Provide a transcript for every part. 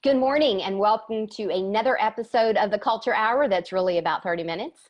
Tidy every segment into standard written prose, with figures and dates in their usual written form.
Good morning and welcome to another episode of the Culture Hour that's really about 30 minutes.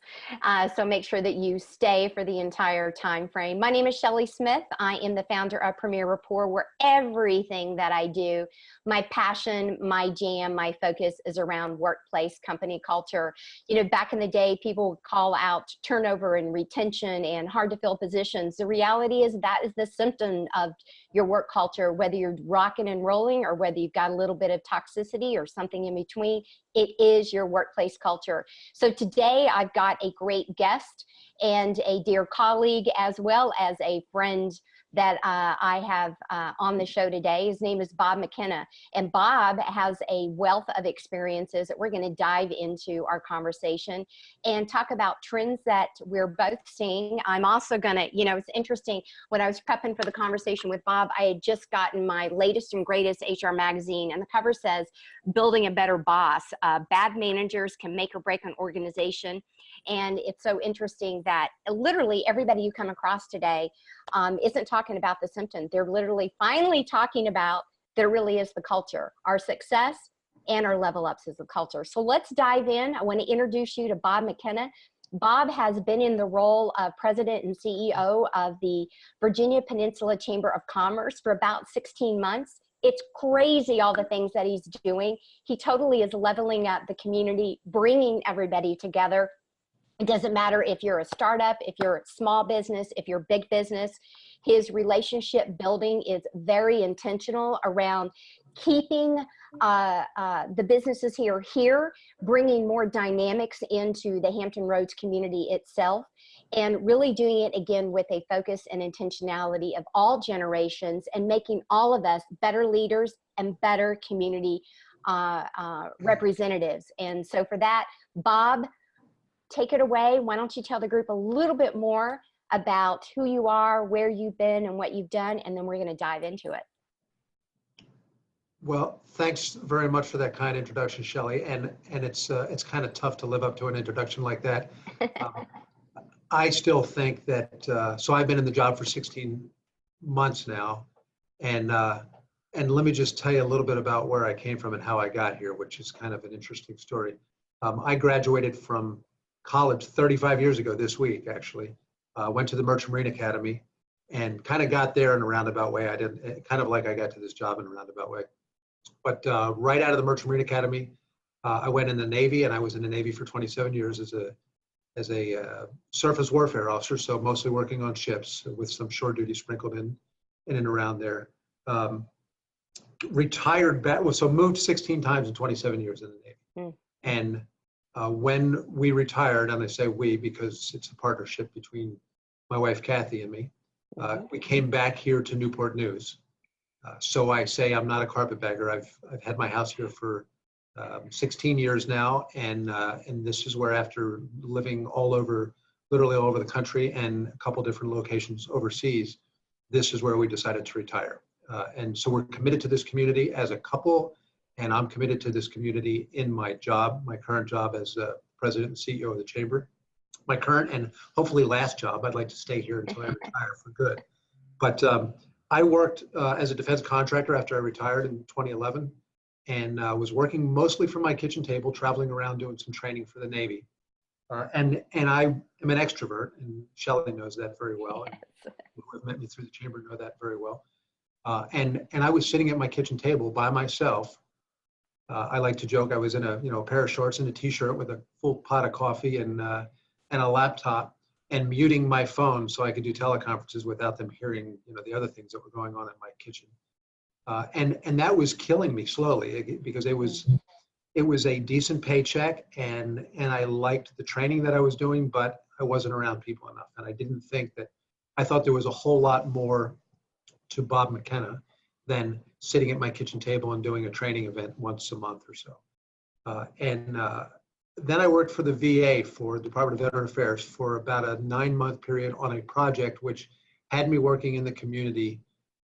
So make sure that you stay for the entire time frame. My name is Shelley Smith. I am the founder of Premier Rapport, where everything that I do, my passion, my jam, my focus is around workplace company culture. You know, back in the day, people would call out turnover and retention and hard to fill positions. The reality is that is the symptom of your work culture, whether you're rocking and rolling or whether you've got a little bit of toxicity or something in between. It is your workplace culture. So today I've got a great guest and a dear colleague, as well as a friend that I have on the show today. His name is Bob McKenna, and Bob has a wealth of experiences that we're going to dive into our conversation and talk about trends that we're both seeing. I'm also going to, you know, it's interesting, when I was prepping for the conversation with Bob, I had just gotten my latest and greatest HR magazine, and the cover says, "Building a Better Boss. Bad managers can make or break an organization." And it's so interesting that literally everybody you come across today isn't talking about the symptom. They're literally finally talking about there really is the culture, our success and our level ups as a culture. So let's dive in. I want to introduce you to Bob McKenna. Bob has been in the role of president and CEO of the Virginia Peninsula Chamber of Commerce for about 16 months. It's crazy all the things that he's doing. He totally is leveling up the community, bringing everybody together. It doesn't matter if you're a startup, if you're a small business, if you're big business. His relationship building is very intentional around keeping the businesses here, bringing more dynamics into the Hampton Roads community itself, and really doing it again with a focus and intentionality of all generations and making all of us better leaders and better community representatives. And so for that, Bob, take it away. Why don't you tell the group a little bit more about who you are, where you've been, and what you've done, and then we're going to dive into it. Well, thanks very much for that kind introduction, Shelley. And it's kind of tough to live up to an introduction like that. I still think that, so I've been in the job for 16 months now. And let me just tell you a little bit about where I came from and how I got here, which is kind of an interesting story. I graduated from college 35 years ago this week, actually. Went to the Merchant Marine Academy and kind of got there in a roundabout way. I did kind of like I got to this job in a roundabout way. But right out of the Merchant Marine Academy, I went in the Navy, and I was in the Navy for 27 years as a surface warfare officer, so mostly working on ships with some shore duty sprinkled in and around there. Retired back, so moved 16 times in 27 years in the Navy. And when we retired, and I say we because it's a partnership between my wife Kathy and me, we came back here to Newport News. So I say I'm not a carpetbagger. I've had my house here for 16 years now, and this is where, after living literally all over the country and a couple different locations overseas, this is where we decided to retire. And so we're committed to this community as a couple. And I'm committed to this community in my job, my current job as president and CEO of the Chamber. My current and hopefully last job, I'd like to stay here until I retire for good. But I worked as a defense contractor after I retired in 2011, and was working mostly from my kitchen table, traveling around doing some training for the Navy. And I am an extrovert, and Shelley knows that very well. And who have met me through the Chamber know that very well. And I was sitting at my kitchen table by myself. I like to joke I was in a pair of shorts and a t-shirt with a full pot of coffee and a laptop, and muting my phone so I could do teleconferences without them hearing the other things that were going on in my kitchen. And that was killing me slowly, because it was a decent paycheck, and I liked the training that I was doing, but I wasn't around people enough, and I thought there was a whole lot more to Bob McKenna than sitting at my kitchen table and doing a training event once a month or so. Then I worked for the VA, for the Department of Veteran Affairs, for about a 9-month period on a project which had me working in the community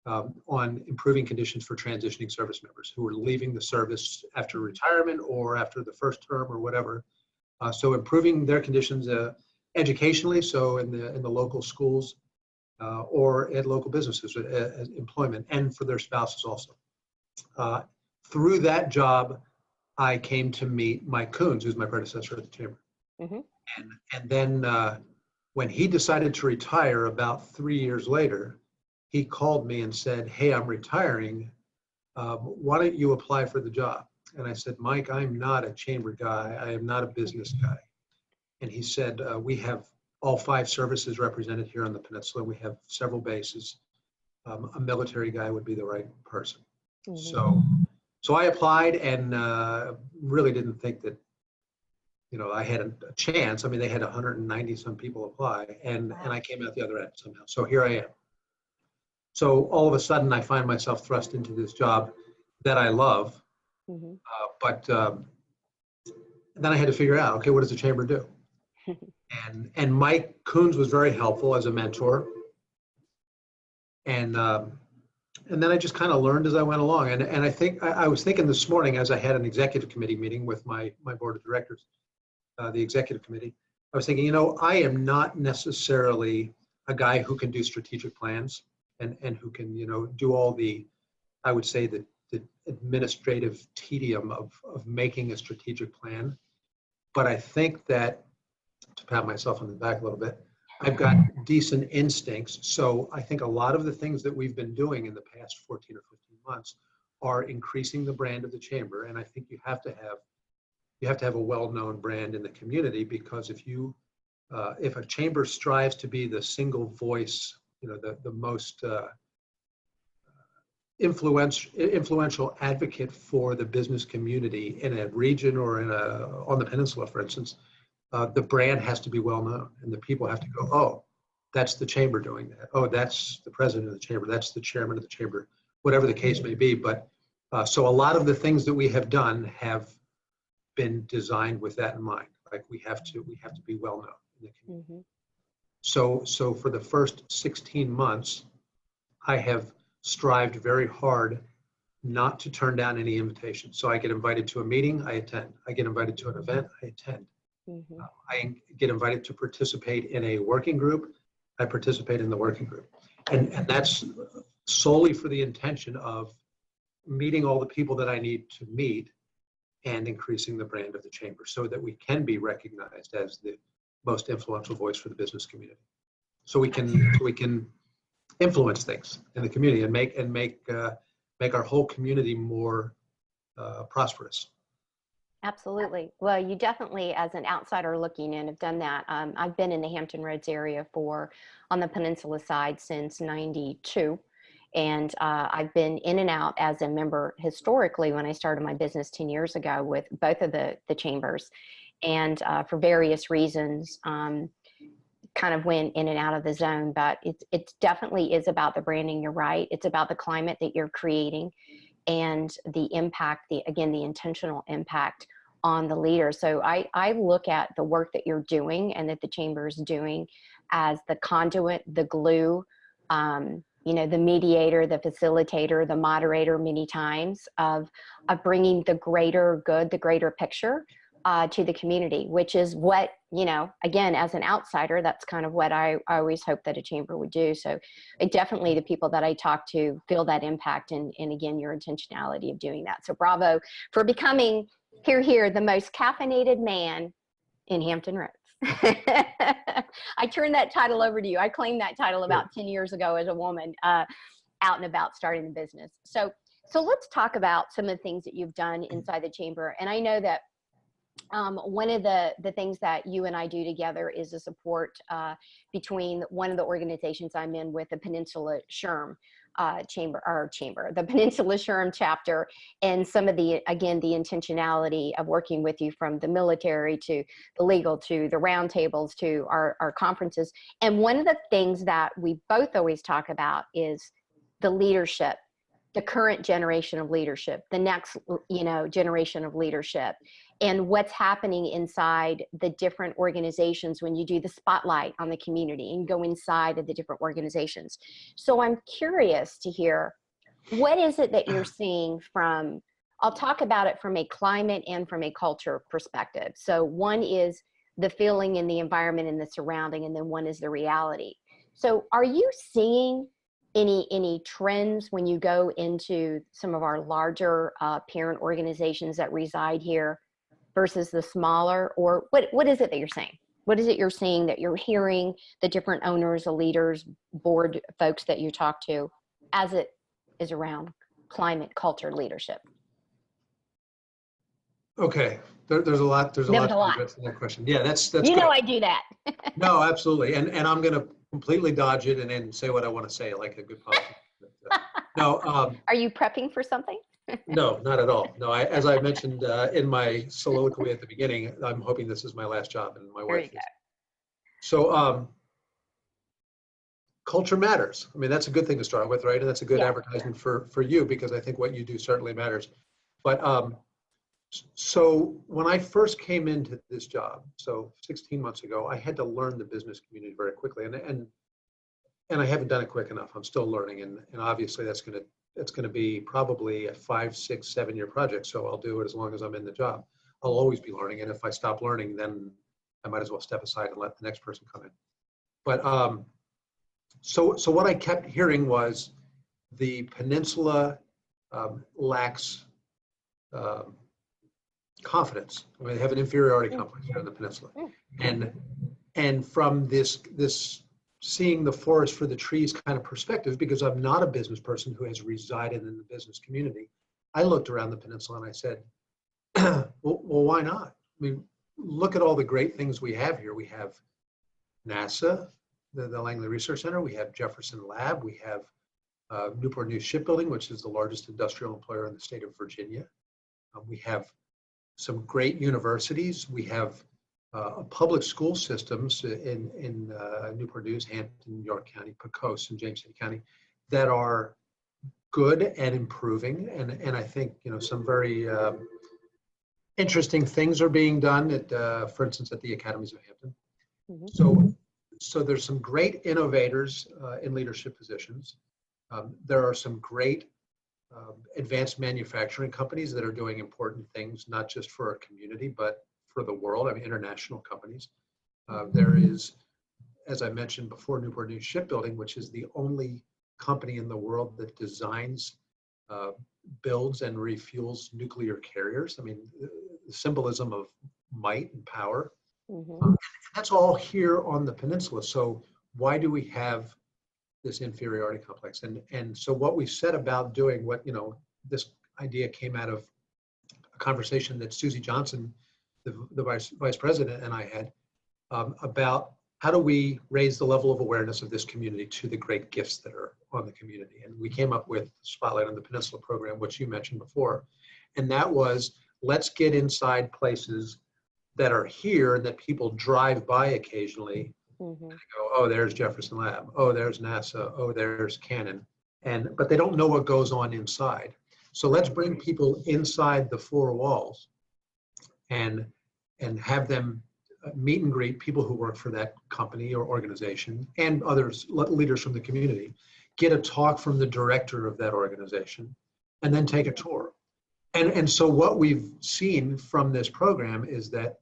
on improving conditions for transitioning service members who were leaving the service after retirement or after the first term or whatever. So improving their conditions educationally, so in the local schools, or at local businesses, employment, and for their spouses also. through that job, I came to meet Mike Coons, who's my predecessor at the chamber. Mm-hmm. And then when he decided to retire about 3 years later, he called me and said, "Hey, I'm retiring. Why don't you apply for the job?" And I said, "Mike, I'm not a chamber guy. I am not a business guy." And he said, "We have all 5 services represented here on the peninsula. We have several bases. A military guy would be the right person." Mm-hmm. So I applied and really didn't think that, I had a chance. I mean, they had 190 some people apply, and I came out the other end somehow. So here I am. So all of a sudden, I find myself thrust into this job that I love, Mm-hmm. but then I had to figure out, okay, what does the chamber do? And Mike Coons was very helpful as a mentor, and then I just kind of learned as I went along. And I think I was thinking this morning as I had an executive committee meeting with my board of directors, the executive committee, I was thinking, I am not necessarily a guy who can do strategic plans and who can, do all the, I would say, the administrative tedium of making a strategic plan. But I think that, to pat myself on the back a little bit, I've got decent instincts. So I think a lot of the things that we've been doing in the past 14 or 15 months are increasing the brand of the chamber. And I think you have to have a well-known brand in the community, because if a chamber strives to be the single voice, the most influential advocate for the business community in a region or on the peninsula, for instance, the brand has to be well known, and the people have to go, "Oh, that's the chamber doing that. Oh, that's the president of the chamber. That's the chairman of the chamber," whatever the case may be. But so a lot of the things that we have done have been designed with that in mind. Like we have to be well known in the community. Mm-hmm. So for the first 16 months, I have strived very hard not to turn down any invitations. So I get invited to a meeting, I attend. I get invited to an event, I attend. Mm-hmm. I get invited to participate in a working group, I participate in the working group. And that's solely for the intention of meeting all the people that I need to meet and increasing the brand of the chamber so that we can be recognized as the most influential voice for the business community. So we can influence things in the community and make our whole community more prosperous. Absolutely. Well, you definitely, as an outsider looking in, have done that. I've been in the Hampton Roads area on the peninsula side since '92. And I've been in and out as a member historically when I started my business 10 years ago with both of the chambers. And for various reasons, kind of went in and out of the zone. But it definitely is about the branding. You're right. It's about the climate that you're creating and the impact, the intentional impact on the leader. So I look at the work that you're doing and that the chamber is doing as the conduit, the glue, the mediator, the facilitator, the moderator many times of bringing the greater good, the greater picture to the community, which is what, again, as an outsider, that's kind of what I always hope that a chamber would do. So definitely the people that I talk to feel that impact and again, your intentionality of doing that. So bravo for becoming, here, the most caffeinated man in Hampton Roads. I turned that title over to you. I claimed that title about 10 years ago as a woman out and about starting the business. So let's talk about some of the things that you've done inside the chamber. And I know that one of the things that you and I do together is a support between one of the organizations I'm in with, the Peninsula SHRM chamber, the Peninsula SHRM chapter, and some of the intentionality of working with you from the military to the legal to the roundtables to our conferences. And one of the things that we both always talk about is the leadership, the current generation of leadership, the next, generation of leadership, and what's happening inside the different organizations when you do the spotlight on the community and go inside of the different organizations. So I'm curious to hear, what is it that you're seeing from, I'll talk about it from a climate and from a culture perspective. So one is the feeling in the environment and the surrounding, and then one is the reality. So are you seeing any trends when you go into some of our larger parent organizations that reside here versus the smaller, or what is it that you're saying? What is it you're seeing that you're hearing the different owners, the leaders, board folks that you talk to as it is around climate, culture, leadership? Okay, there's a lot. There's a There lot was a to lot. address in that question. Yeah, that's You good. know I do that. No, absolutely, and I'm going to completely dodge it and then say what I want to say, like a good politician. No, Are you prepping for something? no, not at all. No, as I mentioned in my soliloquy at the beginning, I'm hoping this is my last job, and my There you wife go. is. So, culture matters. I mean, that's a good thing to start with, right? And that's a good Yeah. advertisement for you, because I think what you do certainly matters. But so when I first came into this job, so 16 months ago, I had to learn the business community very quickly, and I haven't done it quick enough. I'm still learning, and obviously that's going to be probably a 5, 6, 7-year project. So I'll do it as long as I'm in the job. I'll always be learning, and if I stop learning, then I might as well step aside and let the next person come in. But so what I kept hearing was the peninsula lacks confidence. I mean, they have an inferiority complex here in the peninsula, and from this seeing the forest for the trees kind of perspective, because I'm not a business person who has resided in the business community, I looked around the peninsula and I said, well, why not? I mean, look at all the great things we have here. We have NASA, the Langley Research Center. We have Jefferson Lab. We have Newport News Shipbuilding, which is the largest industrial employer in the state of Virginia. We have some great universities. We have public school systems in Newport News, Hampton, York County, Pecos, and James City County that are good and improving. And I think, some very interesting things are being done at, for instance, at the Academies of Hampton. Mm-hmm. So there's some great innovators in leadership positions. There are some great advanced manufacturing companies that are doing important things, not just for our community, but for the world. I mean, international companies. There is, as I mentioned before, Newport News Shipbuilding, which is the only company in the world that designs, builds, and refuels nuclear carriers. I mean, the symbolism of might and power. Mm-hmm. That's all here on the peninsula. So why do we have this inferiority complex? And so what we set about doing, this idea came out of a conversation that Susie Johnson, the vice president, and I had about how do we raise the level of awareness of this community to the great gifts that are on the community. And we came up with Spotlight on the Peninsula program, which you mentioned before. And that was, let's get inside places that are here and that people drive by occasionally. Mm-hmm. And go, oh, there's Jefferson Lab. Oh, there's NASA. Oh, there's Canon. But they don't know what goes on inside. So let's bring people inside the four walls and have them meet and greet people who work for that company or organization and others, leaders from the community, get a talk from the director of that organization, and then take a tour. And so what we've seen from this program is that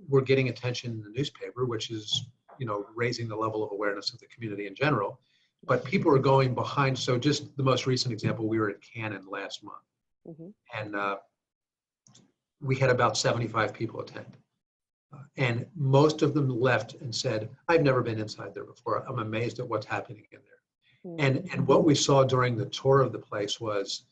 we're getting attention in the newspaper, which is, raising the level of awareness of the community in general. But people are going behind. So just the most recent example, we were at Canon last month. Mm-hmm. And we had about 75 people attend. And most of them left and said, I've never been inside there before. I'm amazed at what's happening in there. Mm-hmm. And what we saw during the tour of the place was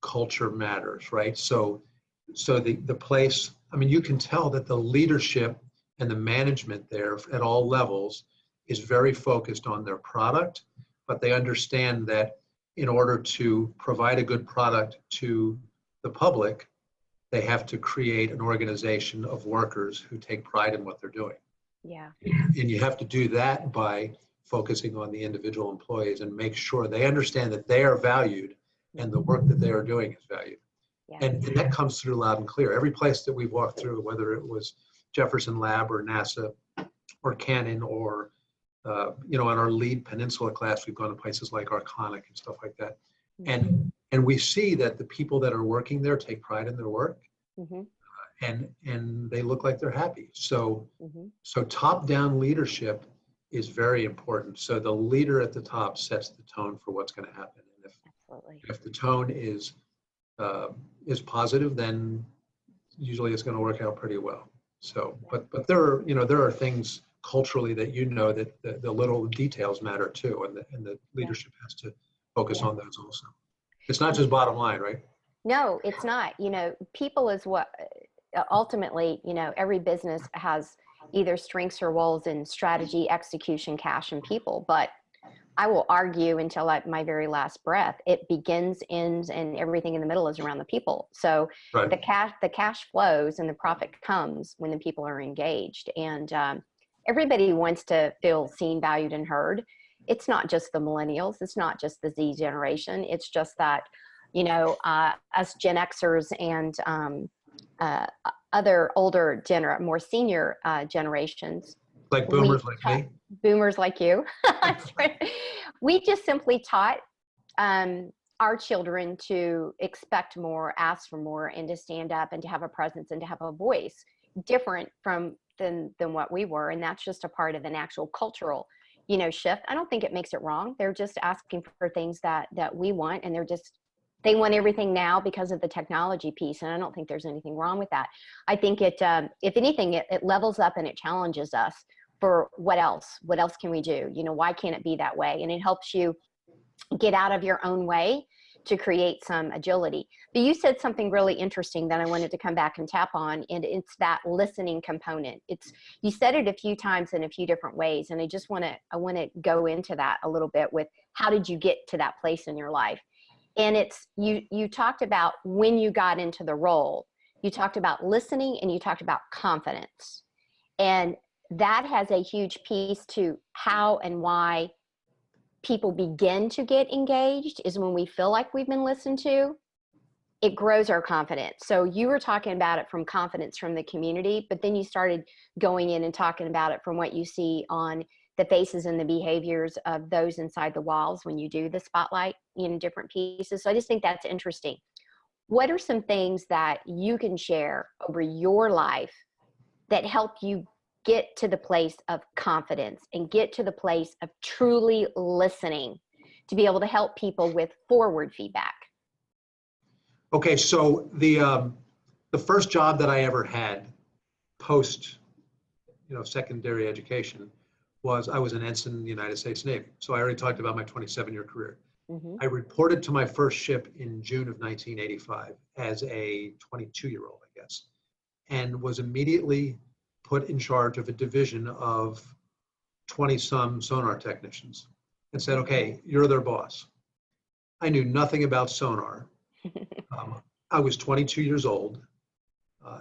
culture matters, right? So the place, I mean, you can tell that the leadership and the management there at all levels is very focused on their product, but they understand that in order to provide a good product to the public, they have to create an organization of workers who take pride in what they're doing. Yeah. And you have to do that by focusing on the individual employees and make sure they understand that they are valued and the work that they are doing is valued. Yeah. And that comes through loud and clear. Every place that we've walked through, whether it was Jefferson Lab or NASA or Canon or, on our lead Peninsula class, we've gone to places like Arconic and stuff like that. Mm-hmm. And we see that the people that are working there take pride in their work. Mm-hmm. And they look like they're happy. So, mm-hmm. So top-down leadership is very important. So the leader at the top sets the tone for what's going to happen. And if the tone is positive, then usually it's going to work out pretty well. So, but there are things culturally that that the little details matter too, and the leadership has to focus on those also. It's not just bottom line, right? No, it's not. People is what ultimately, every business has either strengths or woes in strategy, execution, cash, and people. But I will argue until my very last breath, it begins, ends, and everything in the middle is around the people. So right. the cash flows and the profit comes when the people are engaged. And everybody wants to feel seen, valued, and heard. It's not just the millennials. It's not just the Z generation. It's just that, us Gen Xers and other older, more senior generations. Like boomers like me. Boomers like you. We just simply taught our children to expect more, ask for more, and to stand up and to have a presence and to have a voice different than what we were. And that's just a part of an actual cultural, shift. I don't think it makes it wrong. They're just asking for things that we want, and they want everything now because of the technology piece. And I don't think there's anything wrong with that. I think it, if anything, it levels up and it challenges us for what else can we do? Why can't it be that way? And it helps you get out of your own way to create some agility. But you said something really interesting that I wanted to come back and tap on, and it's that listening component. You said it a few times in a few different ways, and I want to go into that a little bit with how did you get to that place in your life? And it's you talked about when you got into the role, you talked about listening and you talked about confidence. And that has a huge piece to how and why people begin to get engaged is when we feel like we've been listened to. It grows our confidence. So you were talking about it from confidence from the community, but then you started going in and talking about it from what you see on the faces and the behaviors of those inside the walls when you do the spotlight in different pieces. So I just think that's interesting. What are some things that you can share over your life that help you get to the place of confidence and get to the place of truly listening to be able to help people with forward feedback? Okay, so the first job that I ever had post, secondary education was I was an ensign in the United States Navy. So I already talked about my 27-year career. Mm-hmm. I reported to my first ship in June of 1985 as a 22-year-old, I guess, and was immediately put in charge of a division of 20-some sonar technicians and said, okay, you're their boss. I knew nothing about sonar. I was 22 years old.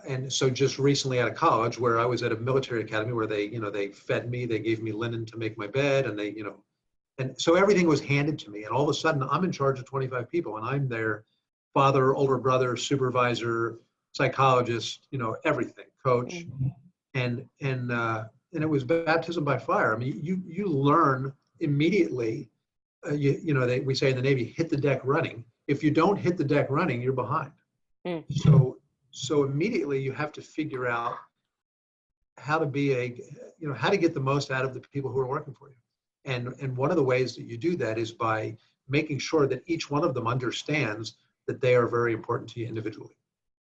And so just recently out of college, where I was at a military academy where they fed me, they gave me linen to make my bed, and and so everything was handed to me. And all of a sudden I'm in charge of 25 people, and I'm their father, older brother, supervisor, psychologist, everything, coach. And it was baptism by fire. I mean, you learn immediately. We say in the Navy, hit the deck running. If you don't hit the deck running, you're behind. So immediately you have to figure out how to how to get the most out of the people who are working for you. And one of the ways that you do that is by making sure that each one of them understands that they are very important to you individually.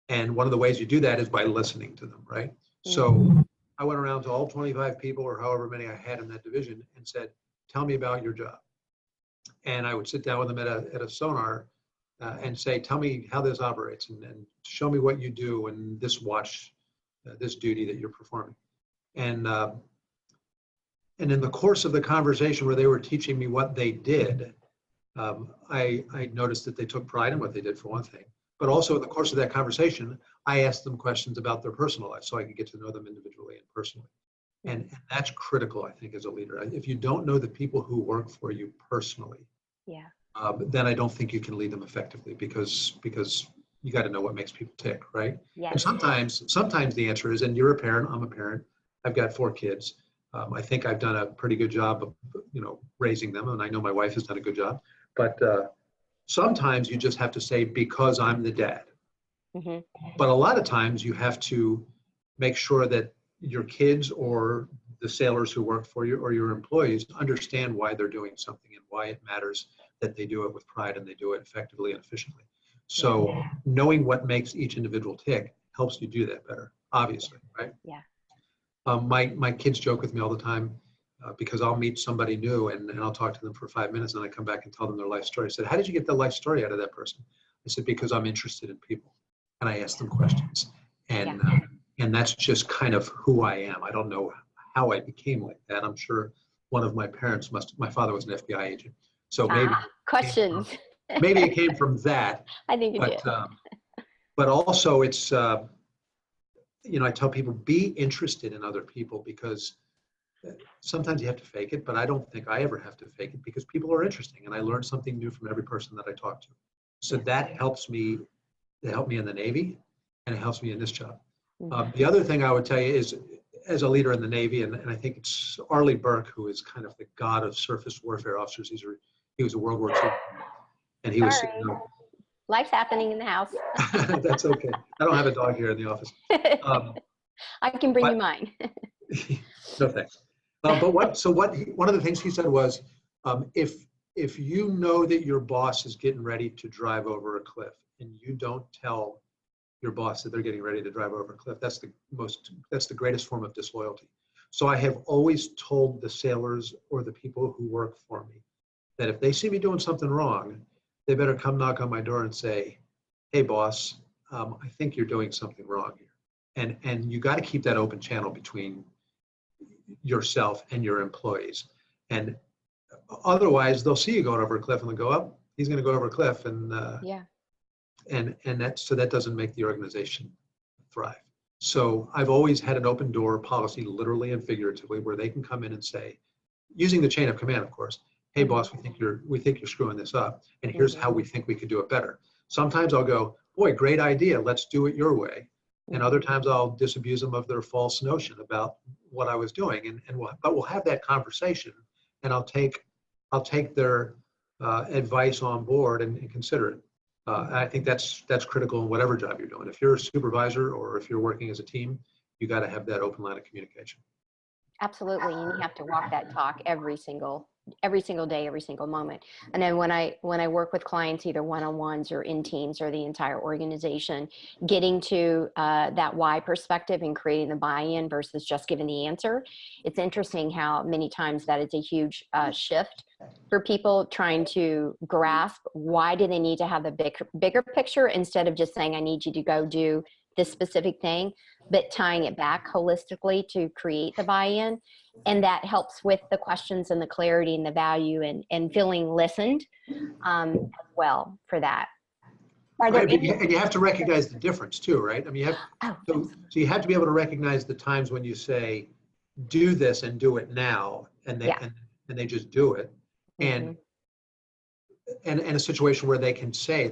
And one of the ways you do that is by listening to them, right? So I went around to all 25 people or however many I had in that division and said, tell me about your job. And I would sit down with them at a sonar and say, tell me how this operates and show me what you do and this this duty that you're performing. And in the course of the conversation where they were teaching me what they did, I noticed that they took pride in what they did, for one thing. But also in the course of that conversation, I asked them questions about their personal life so I could get to know them individually and personally. And that's critical, I think, as a leader. If you don't know the people who work for you personally, then I don't think you can lead them effectively because you got to know what makes people tick, right? Yes. And sometimes the answer is, and you're a parent, I'm a parent, I've got 4 kids. I think I've done a pretty good job of, raising them, and I know my wife has done a good job. But sometimes you just have to say, because I'm the dad. Mm-hmm. But a lot of times you have to make sure that your kids or the sailors who work for you or your employees understand why they're doing something and why it matters that they do it with pride and they do it effectively and efficiently. So knowing what makes each individual tick helps you do that better, obviously, right? Yeah. My kids joke with me all the time because I'll meet somebody new and I'll talk to them for 5 minutes and I come back and tell them their life story. I said, how did you get the life story out of that person? I said, because I'm interested in people and I ask them questions. And that's just kind of who I am. I don't know how I became like that. I'm sure one of my parents my father was an FBI agent. So Questions. Maybe it came from that. I think it did. But also it's, I tell people, be interested in other people because sometimes you have to fake it, but I don't think I ever have to fake it because people are interesting and I learn something new from every person that I talk to. So that helps me. It helped me in the Navy and it helps me in this job. The other thing I would tell you is, as a leader in the Navy, and I think it's Arleigh Burke, who is kind of the god of surface warfare officers. He was a World War II, and he was. Life's happening in the house. That's okay. I don't have a dog here in the office. I can bring you mine. No thanks. One of the things he said was, if you know that your boss is getting ready to drive over a cliff and you don't tell your boss that they're getting ready to drive over a cliff, that's the greatest form of disloyalty. So I have always told the sailors or the people who work for me that if they see me doing something wrong, they better come knock on my door and say, hey boss, I think you're doing something wrong here. And you got to keep that open channel between yourself and your employees. And otherwise they'll see you going over a cliff and they'll go, oh, he's going to go over a cliff. And that doesn't make the organization thrive. So I've always had an open door policy, literally and figuratively, where they can come in and say, using the chain of command, of course, hey boss, we think you're screwing this up, and here's how we think we could do it better. Sometimes I'll go, boy, great idea, let's do it your way. And other times I'll disabuse them of their false notion about what I was doing, but we'll have that conversation, and I'll take their advice on board and consider it. I think that's critical in whatever job you're doing. If you're a supervisor or if you're working as a team, you got to have that open line of communication. Absolutely, and you have to walk that talk every single day, every single moment. And then when I work with clients, either one-on-ones or in teams or the entire organization, getting to that why perspective and creating the buy-in versus just giving the answer, it's interesting how many times that is a huge shift for people trying to grasp why do they need to have the bigger picture instead of just saying, I need you to go do this specific thing, but tying it back holistically to create the buy-in. And that helps with the questions and the clarity and the value and feeling listened as well for that. Right, and you have to recognize the difference too, right? I mean, so you have to be able to recognize the times when you say, do this and do it now, and they just do it. And a situation where they can say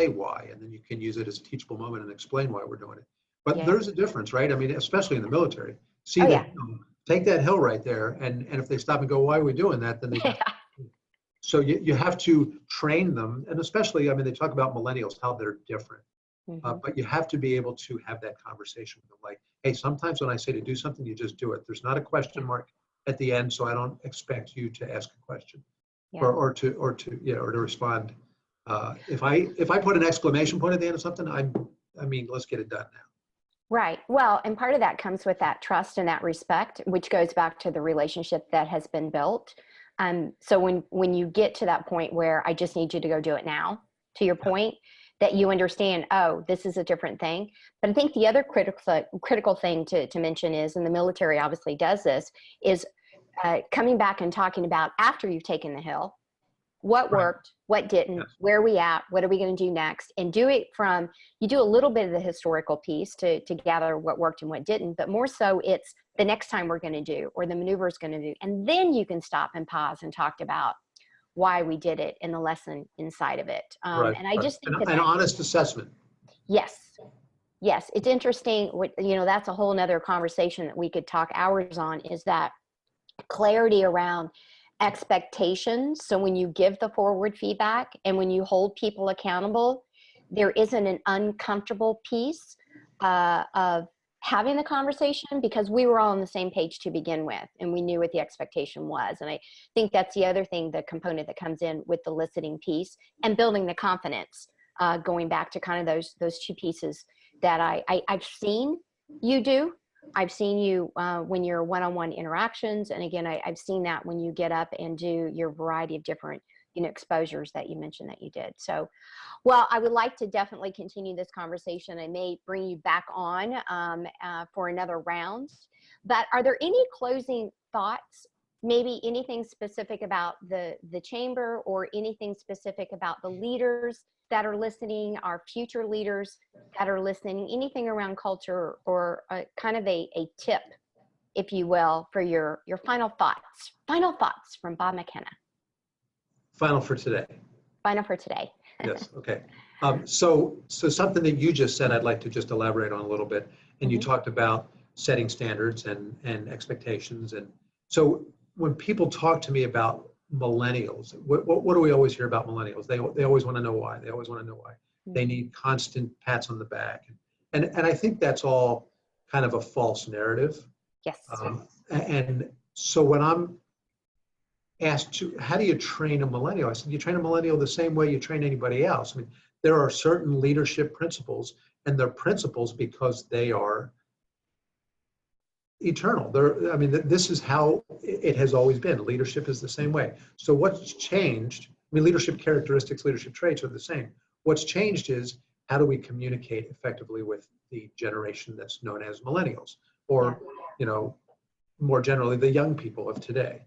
why, and then you can use it as a teachable moment and explain why we're doing it. But there's a difference, right? I mean, especially in the military. Take that hill right there, and if they stop and go, why are we doing that? Then they so you have to train them, and especially, I mean, they talk about millennials, how they're different. But you have to be able to have that conversation with them, like, hey, sometimes when I say to do something, you just do it. There's not a question mark at the end, so I don't expect you to ask a question. Or to respond. If I put an exclamation point at the end of something, I mean, let's get it done now. Right. Well, and part of that comes with that trust and that respect, which goes back to the relationship that has been built. So when you get to that point where I just need you to go do it now, to your point, that you understand, oh, this is a different thing. But I think the other critical thing to mention is, and the military obviously does this, is coming back and talking about after you've taken the hill, what worked, what didn't, where are we at, what are we going to do next, and do it from, you do a little bit of the historical piece to gather what worked and what didn't, but more so it's the next time we're going to do, or the maneuver is going to do, and then you can stop and pause and talk about why we did it and the lesson inside of it. And I just think an honest assessment. Yes, it's interesting. That's a whole nother conversation that we could talk hours on, is that clarity around expectations. So when you give the forward feedback and when you hold people accountable, there isn't an uncomfortable piece of having the conversation, because we were all on the same page to begin with, and we knew what the expectation was. And I think that's the other thing, the component that comes in with the listening piece and building the confidence, going back to kind of those two pieces that I've seen you do. I've seen you when you're one-on-one interactions. And again, I've seen that when you get up and do your variety of different, exposures that you mentioned that you did. So, well, I would like to definitely continue this conversation. I may bring you back on for another round, but are there any closing thoughts, maybe anything specific about the chamber, or anything specific about the leaders that are listening, our future leaders that are listening, anything around culture, or kind of a tip, if you will, for your final thoughts from Bob McKenna? Final for today. Final for today. Yes. Okay. So something that you just said, I'd like to just elaborate on a little bit. And you talked about setting standards and expectations. And so when people talk to me about millennials, what do we always hear about millennials? They always want to know why. They always want to know why. They need constant pats on the back. And I think that's all kind of a false narrative. Yes. And so when I'm asked to, how do you train a millennial? I said, you train a millennial the same way you train anybody else. I mean, there are certain leadership principles, and they're principles because they are eternal. This is how it has always been. Leadership is the same way. So what's changed? I mean, leadership characteristics, leadership traits are the same. What's changed is, how do we communicate effectively with the generation that's known as millennials, or, more generally, the young people of today.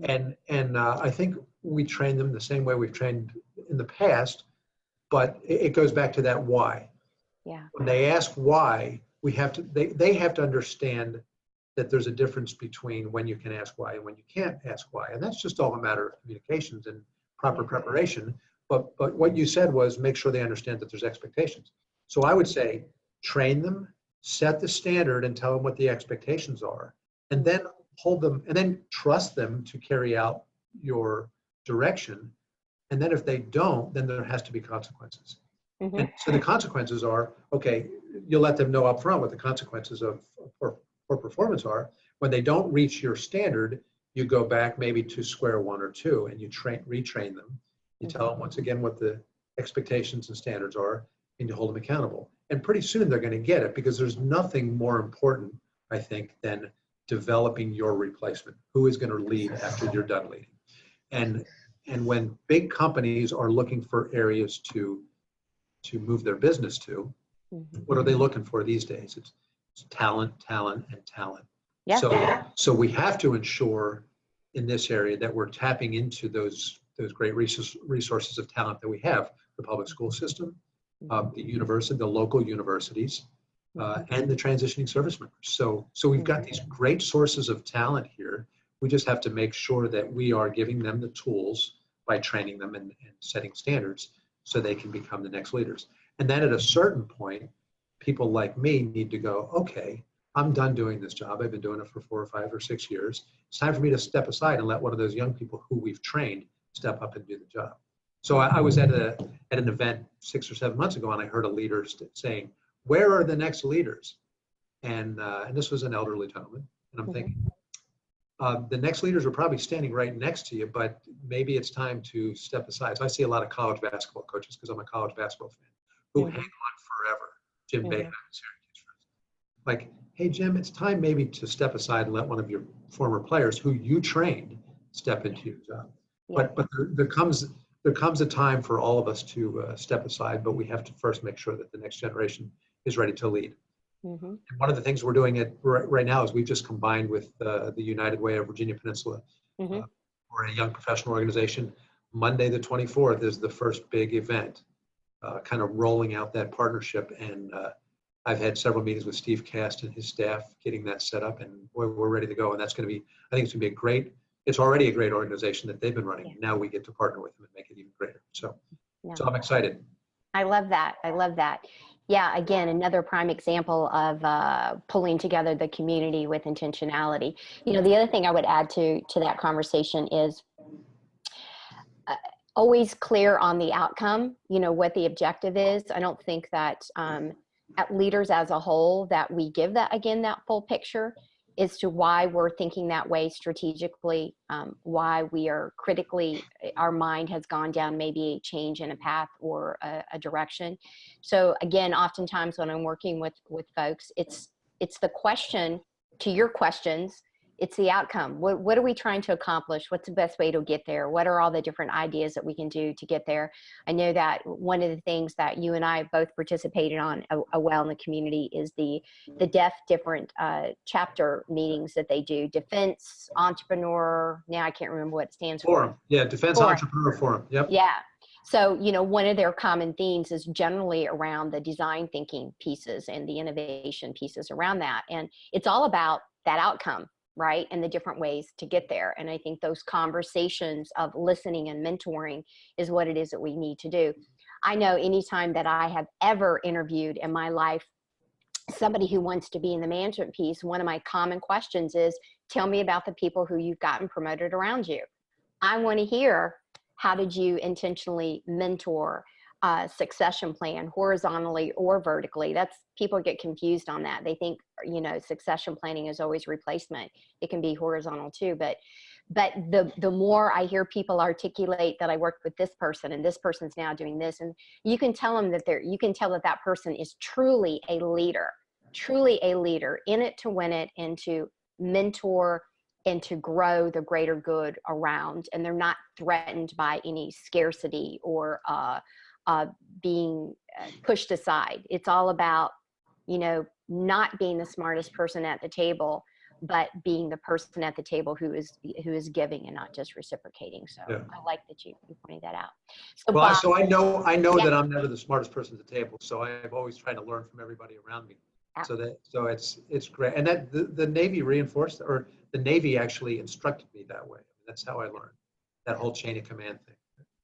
And I think we train them the same way we've trained in the past, but it goes back to that why. Yeah. When they ask why, they have to understand that there's a difference between when you can ask why and when you can't ask why. And that's just all a matter of communications and proper preparation. But what you said was, make sure they understand that there's expectations. So I would say, train them, set the standard, and tell them what the expectations are, and then hold them, and then trust them to carry out your direction. And then if they don't, then there has to be consequences. And so the consequences are, okay, you'll let them know up front what the consequences of poor performance are. When they don't reach your standard, you go back maybe to square one or two, and you retrain them. You tell them once again what the expectations and standards are, and you hold them accountable. And pretty soon they're going to get it, because there's nothing more important, I think, than developing your replacement. Who is going to lead after you're done leading? And when big companies are looking for areas to move their business to, what are they looking for these days? It's talent, and talent. Yeah. So we have to ensure in this area that we're tapping into those great resources of talent that we have: the public school system, the university, the local universities, and the transitioning service members. So we've got these great sources of talent here. We just have to make sure that we are giving them the tools by training them and setting standards, so they can become the next leaders. And then at a certain point, people like me need to go, okay, I'm done doing this job. I've been doing it for 4 or 5 or 6 years. It's time for me to step aside and let one of those young people who we've trained step up and do the job. So I was at an event 6 or 7 months ago, and I heard a leader saying, where are the next leaders? And this was an elderly gentleman. And I'm thinking, the next leaders are probably standing right next to you, but maybe it's time to step aside. So I see a lot of college basketball coaches, because I'm a college basketball fan, who hang on forever. Jim Boeheim in Syracuse. Like, hey, Jim, it's time maybe to step aside and let one of your former players who you trained step into your job. Yeah. But there comes a time for all of us to step aside, but we have to first make sure that the next generation is ready to lead. And one of the things we're doing right now is we've just combined with the United Way of Virginia Peninsula. We're a young professional organization. Monday the 24th is the first big event, kind of rolling out that partnership. And I've had several meetings with Steve Cast and his staff getting that set up, and we're ready to go. And that's going to be, I think it's going to be it's already a great organization that they've been running. Yeah. Now we get to partner with them and make it even greater. So I'm excited. I love that. Yeah, again, another prime example of pulling together the community with intentionality. The other thing I would add to that conversation is always clear on the outcome, what the objective is. I don't think that at leaders as a whole, that we give that, again, that full picture as to why we're thinking that way strategically, why we are critically, our mind has gone down maybe a change in a path or a direction. So again, oftentimes when I'm working with folks, it's the question to your questions. It's the outcome. What are we trying to accomplish? What's the best way to get there? What are all the different ideas that we can do to get there? I know that one of the things that you and I both participated on a while in the community is the deaf different chapter meetings that they do. Defense Entrepreneur. Now I can't remember what it stands Forum. for. Yeah, Defense Forum. Entrepreneur Forum. Yep. Yeah. So, one of their common themes is generally around the design thinking pieces and the innovation pieces around that. And it's all about that outcome, right? And the different ways to get there. And I think those conversations of listening and mentoring is what it is that we need to do. I know anytime that I have ever interviewed in my life somebody who wants to be in the management piece, one of my common questions is, tell me about the people who you've gotten promoted around you. I want to hear, how did you intentionally mentor, succession plan horizontally or vertically? That's, people get confused on that. They think, succession planning is always replacement. It can be horizontal too, but the more I hear people articulate that I worked with this person and this person's now doing this, and you can tell them that you can tell that that person is truly a leader in it to win it and to mentor and to grow the greater good around. And they're not threatened by any scarcity or being pushed aside. It's all about, not being the smartest person at the table, but being the person at the table who is giving and not just reciprocating. So yeah. I like that you pointed that out. So, well, Bob, so I know yeah. that I'm never the smartest person at the table. So I've always tried to learn from everybody around me. So it's great. And that the Navy reinforced, or the Navy actually instructed me that way. That's how I learned that whole chain of command thing.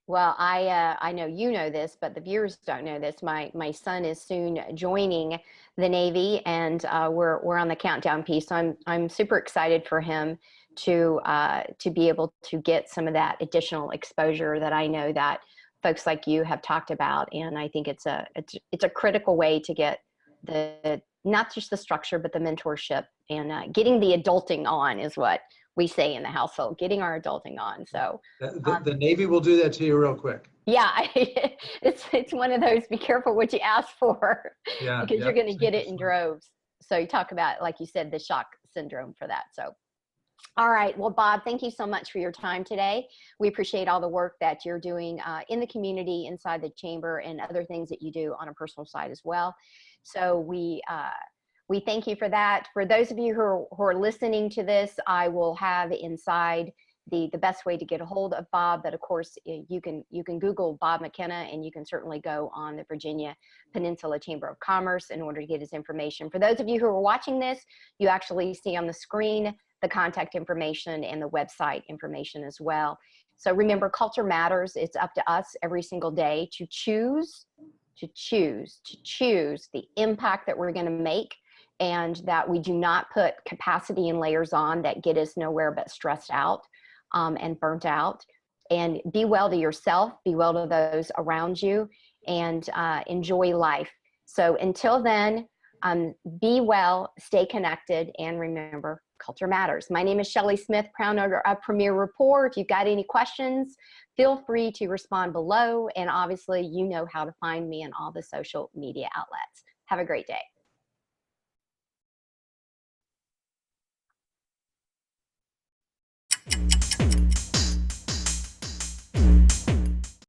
Well, I know you know this, but the viewers don't know this. My son is soon joining the Navy, and we're on the countdown piece. So I'm super excited for him to be able to get some of that additional exposure that I know that folks like you have talked about. And I think it's a critical way to get not just the structure, but the mentorship, and getting the adulting on is what we say in the household, getting our adulting on. So the Navy will do that to you real quick. Yeah, it's one of those, be careful what you ask for, yeah, because you're going to get it in droves. So you talk about, like you said, the shock syndrome for that. So, all right. Well, Bob, thank you so much for your time today. We appreciate all the work that you're doing in the community, inside the chamber, and other things that you do on a personal side as well. So we thank you for that. For those of you who are listening to this, I will have inside the best way to get a hold of Bob. But of course, you can Google Bob McKenna, and you can certainly go on the Virginia Peninsula Chamber of Commerce in order to get his information. For those of you who are watching this, you actually see on the screen the contact information and the website information as well. So remember, culture matters. It's up to us every single day to choose the impact that we're going to make, and that we do not put capacity and layers on that get us nowhere but stressed out and burnt out. And be well to yourself, be well to those around you, and enjoy life. So until then, be well, stay connected, and remember, culture matters. My name is Shelley Smith, proud owner of Premier Rapport. If you've got any questions, feel free to respond below. And obviously, you know how to find me on all the social media outlets. Have a great day.